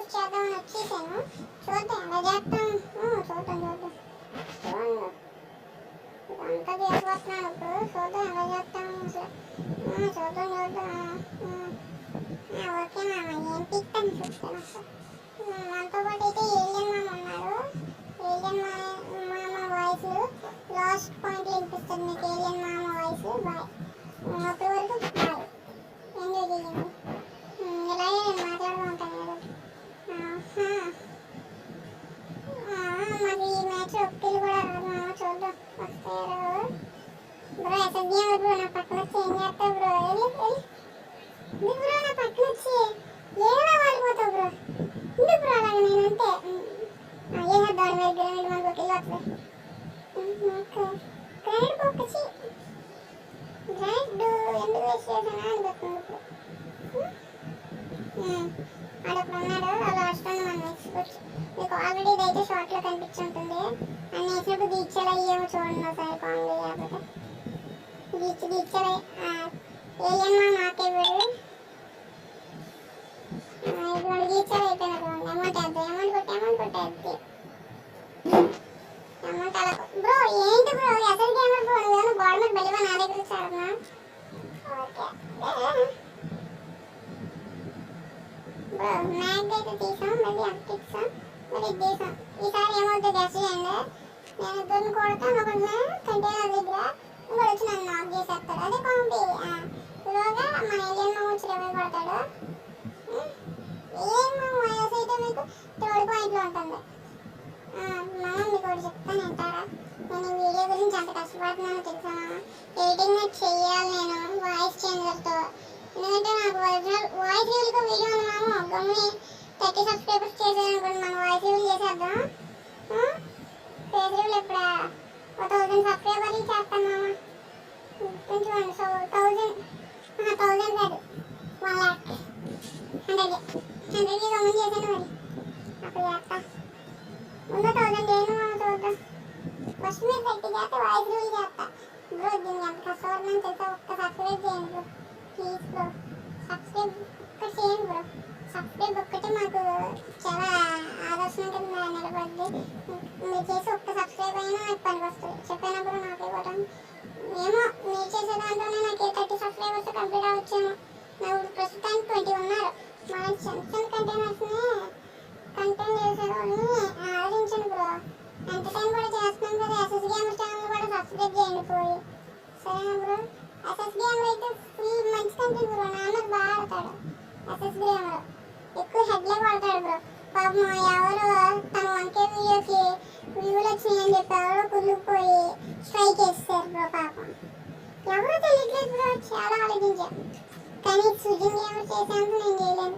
Test చేద్దామని వచ్చేసాను. చూద్దాం ఎలా చేస్తాం. చూద్దాం చూద్దాం అంతా చేసిపోతున్నాను ఇప్పుడు. చూద్దాం ఎలా చేస్తాం అసలు. చూద్దాం ఓకే మామ ఏం పిక్తాను చూస్తాను అసలు. మనతో పాటు అయితే ఏలియన్ మామ ఉన్నాడు. ఏలియన్ మామ వాయిస్ లాస్ట్ పాయింట్ వినిపిస్తుంది మీకు. ఏలియన్ మామ వాయిస్ బాయ్. అప్పటి వరకు బాయ్, ఎంజాయ్ చేయండి. ఇలాగే నేను మాట్లాడుతూ ఉంటాను కదా. మాకు ఈ మ్యాచ్ ఒక్కలు కూడా రాదు మామ. చూద్దాం వస్తారో బ్రో. ఎస్ఎస్డి బ్రో నా పక్కన వచ్చి ఏం చేస్తావు బ్రో? బ్రో నా పక్కన వచ్చి ఏమైనా వాడిపోతావు బ్రో. ఎందుకు బ్రో అలాగే? నేనంటే ఏం చేద్దాం మరి. గ్రానైడ్ మనకు ఒక ఇల్లు వస్తుంది. గ్రానైడ్ ఒక్కచి గ్రానైడ్ ఎందుకు వేస్ట్ చేసానా అనిపిస్తుంది ఇప్పుడు. ఆడప్పుడు ఉన్నాడు లాస్ట్ రౌండ్ మనం వేసుకోవచ్చు. మీకు ఆల్రెడీ ఇదైతే షార్ట్లో కనిపించుంటుంది. అని వేసినప్పుడు దీక్షలు అయ్యేమో చూడండి ఒకసారి. కామెడీ కాకపోతే దీక్షలు ఏలియన్ మా నాకేవాడు. ఇప్పుడు దీక్షలు అయిపోయినా చూడండి. అమౌంట్ వేద్దాం. అమౌంట్ కొట్టేద్ది. అమౌంట్ అలా బ్రో. ఏంటి బ్రో అసలు గేమర్ బ్రో? నువ్వేమో గోడ మీద బలివా నా దగ్గర వచ్చారన్నా? ఓకే బ్రో మ్యాగ్ అయితే తీసాం, మళ్ళీ అప్టిక్సాం, మళ్ళీ తీసాం. ఈసారి ఏమవుతుంది గెస్ట్ చేయండి. నేను ఇద్దరిని కొడతాను. ఒకటి కంటైనర్ దగ్గర, ఇంకోటి వచ్చి నన్ను నాక్ చేసేస్తాడు. అదే కామెడీ. ఇలాగా మన ఏలియన్ మామ వచ్చి రెవెన్ కొడతాడు. ఏలియన్ మామ వాయిస్ అయితే మీకు థర్డ్ పాయింట్లో ఉంటుంది. మామ మీకు ఒకటి చెప్తాను వింటారా? నేను ఈ వీడియో గురించి అంత కష్టపడుతున్నాను తెలుసా మామ. ఎడిటింగ్ చెయ్యాలి నేను వాయిస్ చేంజర్తో. ఎందుకంటే నాకు ఒరిజినల్ వాయిస్ రివ్యూలకు వీడియో ఉంది మామ. గమ్ముని 30 సబ్స్క్రైబర్స్ చేసేదనుకోండి, మనం వాయిస్ రివ్యూ చేసేద్దాం. ఫేస్ రివ్యూలు ఎప్పుడు 1000 సబ్స్క్రైబర్లు చేస్తాం మామ. కొంచెం 1000 కాదు 1 lakh 100 గమ్ముని చేశాను. మరి అప్పుడు చేస్తా. ముందు 1000 చేయను మామ. చూద్దాం. ఫస్ట్ మీరు 30 చేస్తే వాయిస్ రివ్యూ చేస్తా బ్రో. దీన్ని ఎంత కష్టపడుతుందని తెలుసా? ఒక్క సబ్స్క్రైబ్ చేయండి బ్రో ప్లీజ్ బ్రో. సబ్స్క్రైబ్ ఒక్కటి చేయండి బ్రో. సబ్స్క్రైబ్ ఒక్కటే మాకు చాలా ఆదర్శం కింద నిలబడుద్ది. మీరు చేసి ఒక్క సబ్స్క్రైబ్ అయినా నాకు పనికి వస్తుంది. చెప్పాను బ్రో. నాకు ఇవ్వడం ఏమో మీరు చేసే దాంట్లోనే నాకు 30 సబ్స్క్రైబర్స్ కంప్లీట్ అవ్వచ్చేమో. నాకు ప్రస్తుతానికి 20 ఉన్నారు. మన చిన్న కంటైనర్స్ని కంటైన్ చేసేవాళ్ళని ఆదరించండి బ్రో. ఎంటర్టైన్ కూడా చేస్తున్నాం కదా. ఎస్ఎస్ గేమర్ ఛానల్ కూడా సబ్స్క్రైబ్ చేయండి పోయి. సరేనా బ్రో? ఎస్ఎస్ గేమర్ అయితే ఫుల్ మంచి కంటెంట్ బ్రో. నాన్న బాగా ఆడతాడు ఎస్ఎస్ గేమర్. ఎక్కువ హెడ్లే కొడతాడు బ్రో. పాపం ఎవరు తన 1K వీడియోకి వ్యూలు వచ్చినాయని చెప్పి ఎవరో కుళ్ళిపోయి స్ట్రైక్ చేస్తారు బ్రో. పాపం ఎవరో తెలియట్లేదు బ్రో. చాలా ఆలోచించాం కానీ సుజిన్ గేమర్ చేసేంత నేను చేయలేను.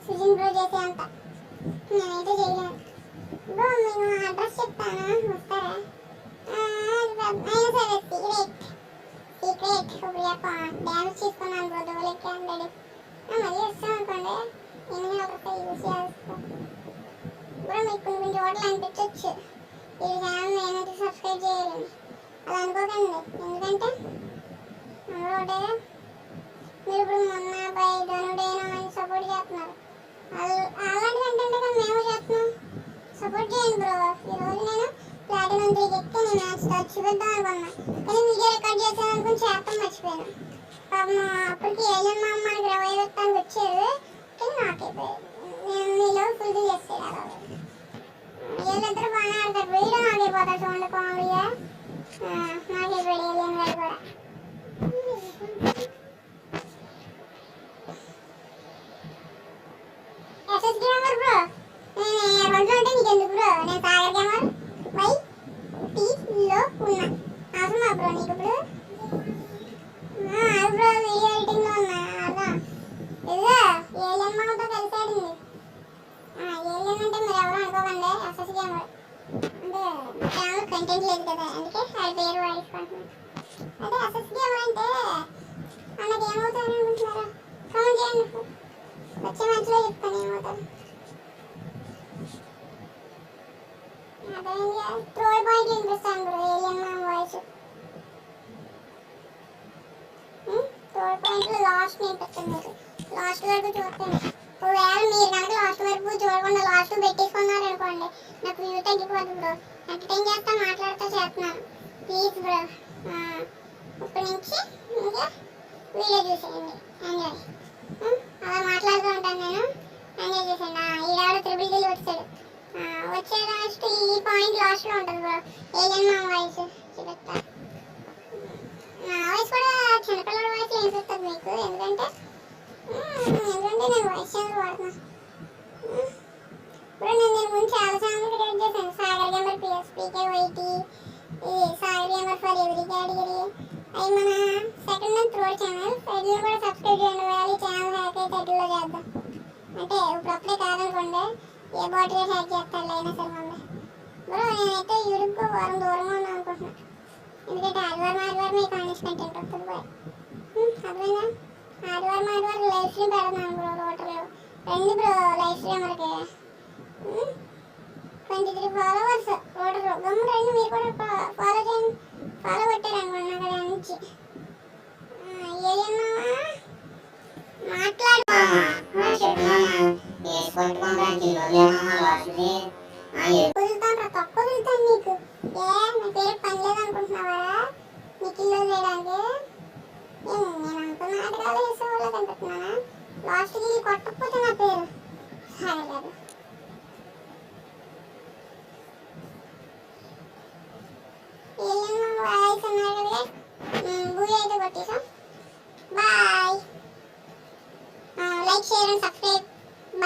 సుజిన్ బ్రో చేసేంత నేనైతే చేయలేను బ్రో. నేను అడ్రస్ చెప్తాను వస్తారా? అయినా సరే సీక్రెట్ ఇప్పుడు డ్యాన్స్ తీసుకున్నాను బ్రో. డోలెక్కి 100 మళ్ళీ వస్తాం అనుకోండి. ఇన్హేలర్తో యూజ్ చేస్తాం బ్రో. మీకు కొన్ని చోట్ల అనిపించవచ్చు ఈ ఛానల్ నేనైతే సబ్స్క్రైబ్ చేయలేను. అలా అనుకోకండి. ఎందుకంటే ఒకటే మీరు ఇప్పుడు మొన్న బై ధనుడైనా అని సపోర్ట్ చేస్తున్నారు. అలాంటి కంటెంట్ కదా మేము చేస్తున్నాం. సపోర్ట్ చేయండి బ్రో. ఈరోజు నేను ప్లాటినం 3 ఎక్కి నేను మ్యాచ్ చూపిద్దాం అనుకున్నా, కానీ వీడియో రికార్డ్ చేసాను అనుకుని చేస్తాం మర్చిపోయాను. పాపం అప్పటికి ఏలియన్ మామ మనకి 20 వ్యక్తానికి వచ్చారు, కానీ నాకైపోయాడు. నేను మీలో ఫుల్ చేస్తాడు. అలా వీళ్ళిద్దరు బాగానే ఆడతారు. వీడియో నాకైపోతాడు. చూడండి కామెడీగా నాకైపోయాడు ఏలియన్ గారు కూడా. SS gamer bro. నేను 2 అంటే నీకు ఎందుకు బ్రో? నేను సాగర్ గేమర్ YT లో ఉన్నా. అవసరమా బ్రో నీకు ఇప్పుడు? బ్రో వీడియో ఎడిటింగ్ లో ఉన్నా. అదా ఇదిగా ఏలియన్ మామతో కలిసి ఆడింది. ఏలియన్ అంటే మీరు ఎవరు అనుకోకండి. ఎస్ఎస్ గేమర్ అంటే ఛానల్ కంటెంట్ లేదు కదా, అందుకే అది పేరు వాడించుకుంటున్నాను. అదే ఎస్ఎస్ గేమర్ అంటే అన్నకి ఏమవుతారు అనుకుంటున్నారా? కామెంట్ చేయండి. వచ్చే మ్యాచ్లో చెప్తాను ఏమవుతారు. అదేంటి ట్రోల్ పాయింట్ వినిపిస్తాను బ్రో. ఏలియన్ మామ వాయిస్ ట్రోల్ పాయింట్లో లాస్ట్ వినిపిస్తుంది. లాస్ట్ వరకు చూస్తాను. ఒకవేళ మీరు కనుక లాస్ట్ వరకు చూడకుండా లాస్ట్ పెట్టేసుకున్నారు అనుకోండి, నాకు వ్యూ తగ్గిపోతుంది బ్రో. ఎంటర్టైన్ చేస్తా మాట్లాడుతూ చేస్తున్నాను, ప్లీజ్ బ్రో. ఇప్పటి నుంచి ఇంకా వీడియో చూసేయండి, ఎంజాయ్. అలా మాట్లాడుతూ ఉంటాను నేను, ఎంజాయ్ చేసేయండి. ఈడాడు త్రిబుల్ డీలు వచ్చాడు. వచ్చే లాస్ట్ ఈ పాయింట్ లాస్ట్లో ఉంటుంది బ్రో. ఏలియన్ మా వాయిస్ చూపిస్తా. నా వాయిస్ కూడా చిన్నపిల్లల వాయిస్ వినిపిస్తుంది మీకు, ఎందుకంటే నేను వాయిస్ ఛానల్ వాడుతున్నా. ఇప్పుడు నేను ముందు చాలా ఛానల్ క్రియేట్ చేశాను. సాగర్ గేమర్ పిఎస్పీకే వైటీ, ఇది Sagar gamer for every category. అవి మన సెకండ్ అండ్ థర్డ్ ఛానల్. వీటిని కూడా సబ్స్క్రైబ్ చేయండి. ఈ ఛానల్ హ్యాక్ అయితే ఎట్లా చేద్దాం అంటే ఇప్పుడప్పుడే కాదనుకోండి, ఏ బాటిల్ హ్యాక్ చేస్తాడు అయినా సరే మమ్మీ బ్రో. నేనైతే యూట్యూబ్కి వారం దూరంగా ఉన్నాను అనుకుంటున్నాను, ఎందుకంటే ఆదివారం ఈ కాంగ్రెస్ కంటెంట్ వస్తుంది బాయ్. అర్థమైందా? ఆదివారం లైవ్ స్ట్రీమ్ పెడుతున్నాను బ్రో. రోటర్లో రండి బ్రో, లైవ్ స్ట్రీమ్ మనకి 23 ఫాలోవర్స్ రోటర్లో. గమ్మున రండి, మీరు కూడా ఫాలో చేయండి. ఫాలో కొట్టారు అనుకోండి అక్కడ నుంచి. ఏదన్నా మాట్లాడు వదులుతాను, తక్కువ వదులుతాను నీకు. నా పేరు పని లేదనుకుంటున్నావా నీకు ఇల్లు చేయడానికి? నేను అంత నాటకాలు వేసేవాళ్ళ కనిపెట్టినానా? లాస్ట్కి నీ కొట్టకపోతే నా పేరు సాగలేదు. వాయిస్ అన్నారు కదా, భూమి అయితే కొట్టేసాం.